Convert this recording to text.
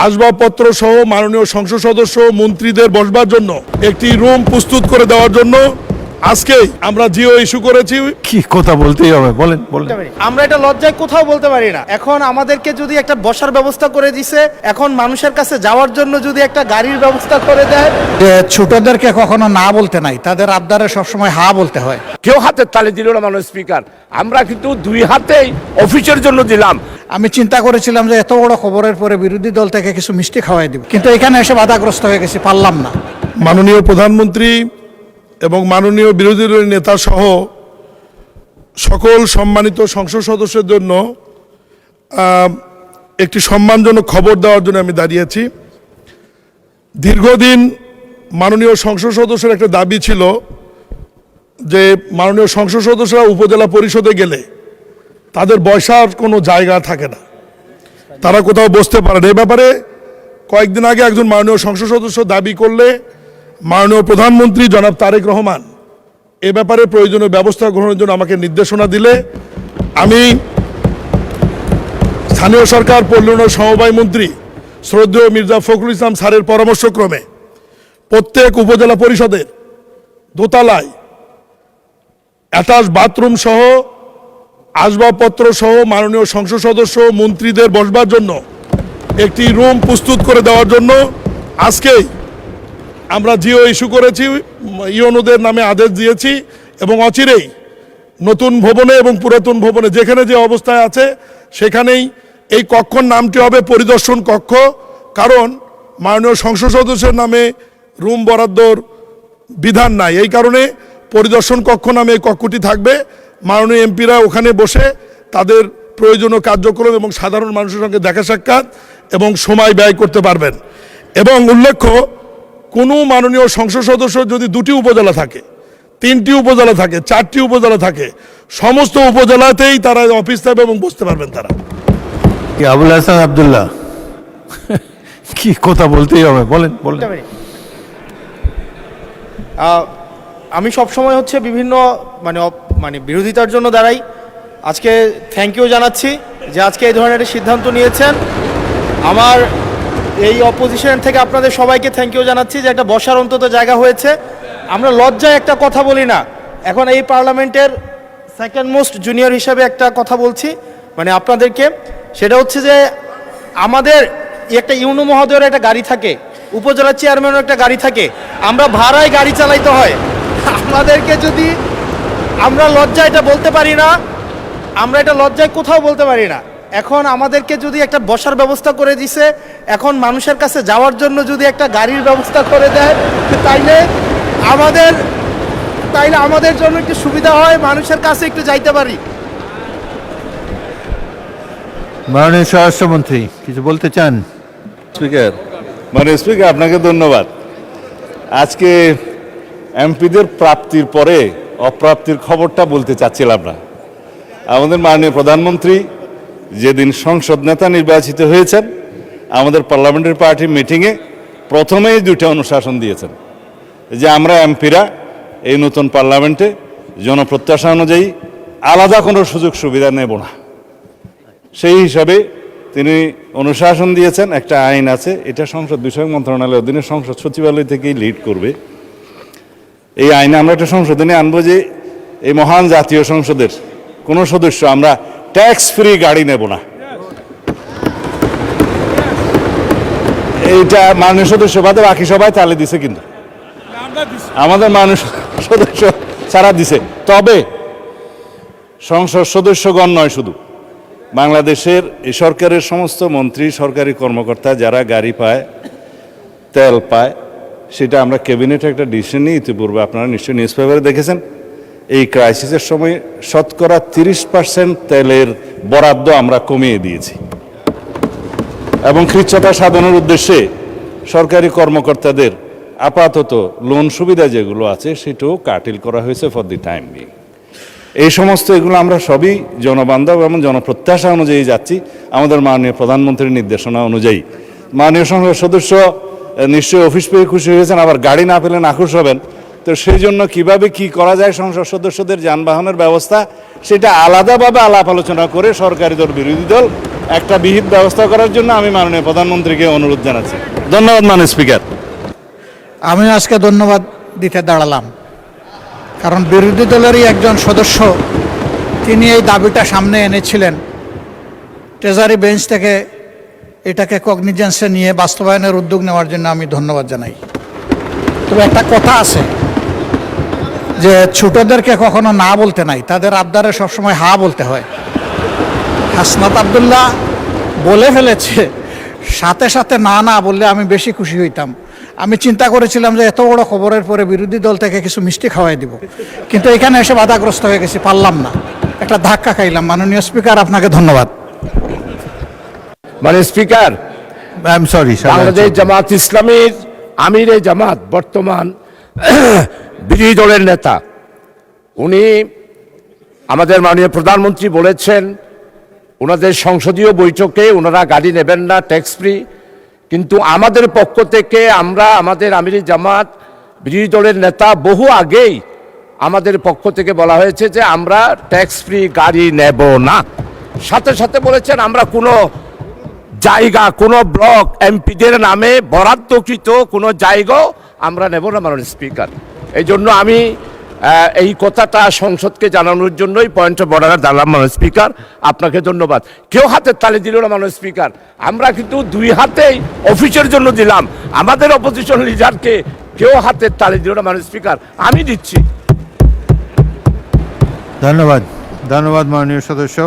আসবাবপত্র সহ মাননীয় সংসদ সদস্য মন্ত্রীদের বসবার জন্য একটি রুম প্রস্তুত করে দেওয়ার জন্য আজকেই আমরা জিও ইস্যু করেছি। কি কথা বলতেই হবে, বলেন বলেন। আমরা এটা লজ্জায় কোথাও বলতে পারি না। এখন আমাদেরকে যদি একটা বসার ব্যবস্থা করে দিছে, এখন মানুষের কাছে যাওয়ার জন্য যদি একটা গাড়ির ব্যবস্থা করে দেয়। ছোটদেরকে কখনো না বলতে নাই, তাদের আবদারে সবসময় হা বলতে হয়। কেউ হাতের তালি দিল না মাননীয় স্পিকার, আমরা কিন্তু দুই হাতেই অফিসের জন্য দিলাম। আমি চিন্তা করেছিলাম যে এত বড় খবরের পরে বিরোধী দল থেকে কিছু মিষ্টি খাওয়াই দিব, কিন্তু এখানে এসে বাধাগ্রস্ত হয়ে গেছি, পারলাম না। মাননীয় প্রধানমন্ত্রী এবং মাননীয় বিরোধী দলের নেতা সহ সকল সম্মানিত সংসদ সদস্যের জন্য একটি সম্মানজনক খবর দেওয়ার জন্য আমি দাঁড়িয়েছি। দীর্ঘদিন মাননীয় সংসদ সদস্যের একটা দাবি ছিল যে মাননীয় সংসদ সদস্যরা উপজেলা পরিষদে গেলে তাদের বসার কোনো জায়গা থাকে না, তারা কোথাও বসতে পারে না। এ ব্যাপারে কয়েকদিন আগে একজন মাননীয় সংসদ সদস্য দাবি করলে মাননীয় প্রধানমন্ত্রী জনাব তারেক রহমান এ ব্যাপারে প্রয়োজনীয় ব্যবস্থা গ্রহণের জন্য আমাকে নির্দেশনা দিলে আমি স্থানীয় সরকার পল্লী উন্নয়ন সমবায় মন্ত্রী শ্রদ্ধেয় মির্জা ফখরুল ইসলাম স্যারের পরামর্শক্রমে প্রত্যেক উপজেলা পরিষদের দোতলায় অ্যাটাচ বাথরুম সহ আসবাবপত্র সহ মাননীয় সংসদ সদস্য মন্ত্রীদের বসবার জন্য একটি রুম প্রস্তুত করে দেওয়ার জন্য আজকেই আমরা জিও ইস্যু করেছি, ইউনোদের নামে আদেশ দিয়েছি এবং অচিরেই নতুন ভবনে এবং পুরাতন ভবনে যেখানে যে অবস্থায় আছে সেখানেই এই কক্ষর নামটি হবে পরিদর্শন কক্ষ। কারণ মাননীয় সংসদ সদস্যের নামে রুম বরাদ্দর বিধান নাই, এই কারণে পরিদর্শন কক্ষ নামে এই কক্ষটি থাকবে। মাননীয় এমপিরা ওখানে বসে তাদের প্রয়োজনীয় কার্যক্রম এবং সাধারণ মানুষের সঙ্গে দেখা সাক্ষাৎ এবং সময় ব্যয় করতে পারবেন। এবং উল্লেখ্য, কোনো মাননীয় সংসদ সদস্য যদি দুটি উপজেলা থাকে, তিনটি উপজেলা থাকে, চারটি উপজেলা থাকে, সমস্ত উপজেলাতেই তারা অফিস থাকবে এবং বসতে পারবেন তারা। আবুল হাসান আব্দুল্লাহ, কি কথা বলতেই হবে, বলেন বলেন। আমি সবসময় হচ্ছে বিভিন্ন মানে বিরোধিতার জন্য দাঁড়াই। আজকে থ্যাংক ইউ জানাচ্ছি যে আজকে এই ধরনের একটা সিদ্ধান্ত নিয়েছেন। আমার এই অপোজিশন থেকে আপনাদের সবাইকে থ্যাংক ইউ জানাচ্ছি যে একটা বসার অন্তত জায়গা হয়েছে। আমরা লজ্জায় একটা কথা বলি না। এখন এই পার্লামেন্টের সেকেন্ড মোস্ট জুনিয়র হিসাবে একটা কথা বলছি মানে আপনাদেরকে, সেটা হচ্ছে যে আমাদের একটা ইউনো মহোদয়ের একটা গাড়ি থাকে, উপজেলা চেয়ারম্যানের একটা গাড়ি থাকে, আমরা ভাড়ায় গাড়ি চালাইতে হয়। আমাদেরকে যদি আমরা লজ্জায় এটা বলতে পারি না, আমরা এটা লজ্জায় কোথাও বলতে পারি না। এখন আমাদেরকে যদি একটা বসার ব্যবস্থা করে দিছে, এখন মানুষের কাছে যাওয়ার জন্য যদি একটা গাড়ির ব্যবস্থা করে দেয়, তাইলে আমাদের জন্য একটু সুবিধা হয়, মানুষের কাছে একটু যাইতে পারি। মাননীয় স্বরাষ্ট্রমন্ত্রী কিছু বলতে চান? স্পিকার, মাননীয় স্পিকার, আপনাকে ধন্যবাদ। আজকে এমপিদের প্রাপ্তির পরে অপ্রাপ্তির খবরটা বলতে চাচ্ছিলাম না। আমাদের মাননীয় প্রধানমন্ত্রী যেদিন সংসদ নেতা নির্বাচিত হয়েছেন, আমাদের পার্লামেন্টারি পার্টির মিটিংয়ে প্রথমেই দুইটা অনুশাসন দিয়েছেন যে আমরা এমপিরা এই নতুন পার্লামেন্টে জনপ্রত্যাশা অনুযায়ী আলাদা কোনো সুযোগ সুবিধা নেব না। সেই হিসাবে তিনি অনুশাসন দিয়েছেন। একটা আইন আছে, এটা সংসদ বিষয়ক মন্ত্রণালয়ের অধীনে সংসদ সচিবালয় থেকেই লিড করবে। এই আইনে আমরা একটা সংশোধনী আনবো যে এই মহান জাতীয় সংসদের কোনো সদস্য আমরা ট্যাক্স ফ্রি গাড়ি নেব না। এইটা মাননীয় সদস্য বাদে বাকি সবাই তালে দিছে, কিন্তু আমাদের মাননীয় সদস্য ছাড়া দিছে। তবে সংসদ সদস্যগণ নয়, শুধু বাংলাদেশের এই সরকারের সমস্ত মন্ত্রী, সরকারি কর্মকর্তা যারা গাড়ি পায়, তেল পায়, সেটা আমরা ক্যাবিনেটে একটা ডিসিশন নিই। ইতিপূর্বে আপনারা নিশ্চয়ই নিউজ পেপারে দেখেছেন, এই ক্রাইসিসের সময় শতকরা 30% তেলের বরাদ্দ আমরা কমিয়ে দিয়েছি এবং কৃচ্ছ্রতা সাধনের উদ্দেশ্যে সরকারি কর্মকর্তাদের আপাতত লোন সুবিধা যেগুলো আছে সেটাও কাটিল করা হয়েছে ফর দি টাইম বিং। এই সমস্ত এগুলো আমরা সবই জনবান্ধব এবং জনপ্রত্যাশা অনুযায়ী যাচ্ছি, আমাদের মাননীয় প্রধানমন্ত্রীর নির্দেশনা অনুযায়ী। মাননীয় সংসদ সদস্য নিশ্চয়ই অফিস পেয়ে খুশি হয়েছেন, আবার গাড়ি না পেলে নাখুশ হবেন। তো সেই জন্য কীভাবে কী করা যায় সংসদ সদস্যদের যানবাহনের ব্যবস্থা, সেটা আলাদাভাবে আলাপ আলোচনা করে সরকারি দল বিরোধী দল একটা বিহিত ব্যবস্থা করার জন্য আমি মাননীয় প্রধানমন্ত্রীকে অনুরোধ জানাচ্ছি। ধন্যবাদ মাননীয় স্পিকার। আমি আজকে ধন্যবাদ দিতে দাঁড়ালাম, কারণ বিরোধী দলেরই একজন সদস্য তিনি এই দাবিটা সামনে এনেছিলেন। ট্রেজারি বেঞ্চ থেকে এটাকে কগনিজেন্সে নিয়ে বাস্তবায়নের উদ্যোগ নেওয়ার জন্য আমি ধন্যবাদ জানাই। তবে একটা কথা আছে যে ছোটদেরকে কখনো না বলতে নাই, তাদের আবদারে সবসময় হা বলতে হয়। হাসনাত আব্দুল্লাহ বলে ফেলেছে, সাথে সাথে না না বললে আমি বেশি খুশি হইতাম। আমি চিন্তা করেছিলাম যে এত বড় খবরের পরে বিরোধী দল থেকে কিছু মিষ্টি খাওয়াই দিব, কিন্তু এখানে এসে বাধাগ্রস্ত হয়ে গেছি, পারলাম না, একটা ধাক্কা খাইলাম। মাননীয় স্পিকার, আপনাকে ধন্যবাদ। মানে speaker, I am sorry, Bangladesh Jamaat ইসলামীর আমিরে জামাত বর্তমান বিরোধী দলের নেতা, উনি আমাদের মাননীয় প্রধানমন্ত্রী বলেছেন ওনাদের সংসদীয় বৈঠকে ওনারা গাড়ি নেবেন না, ট্যাক্স ফ্রি। কিন্তু আমাদের পক্ষ থেকে আমরা আমাদের আমিরি জামাত বিরোধী দলের নেতা বহু আগেই আমাদের পক্ষ থেকে বলা হয়েছে যে আমরা ট্যাক্স ফ্রি গাড়ি নেব না। সাথে সাথে বলেছেন আমরা কোনো জায়গা, কোনো ব্লক এমপিদের নামে বরাদ্দকৃত কোনো জায়গাও আমরা নেব না মাননীয় স্পিকার। এই জন্য আমি এই কথাটা সংসদকে জানানোর জন্যই পয়েন্ট অফ অর্ডারে দাঁড়ালাম মাননীয় স্পিকার। আপনাকে ধন্যবাদ। কেউ হাতের তালি দিল না মাননীয় স্পিকার, আমরা কিন্তু দুই হাতেই অফিসের জন্য দিলাম। আমাদের অপোজিশন লিডারকে কেউ হাতের তালি দিল না মাননীয় স্পিকার, আমি দিচ্ছি। ধন্যবাদ, ধন্যবাদ মাননীয় সদস্য।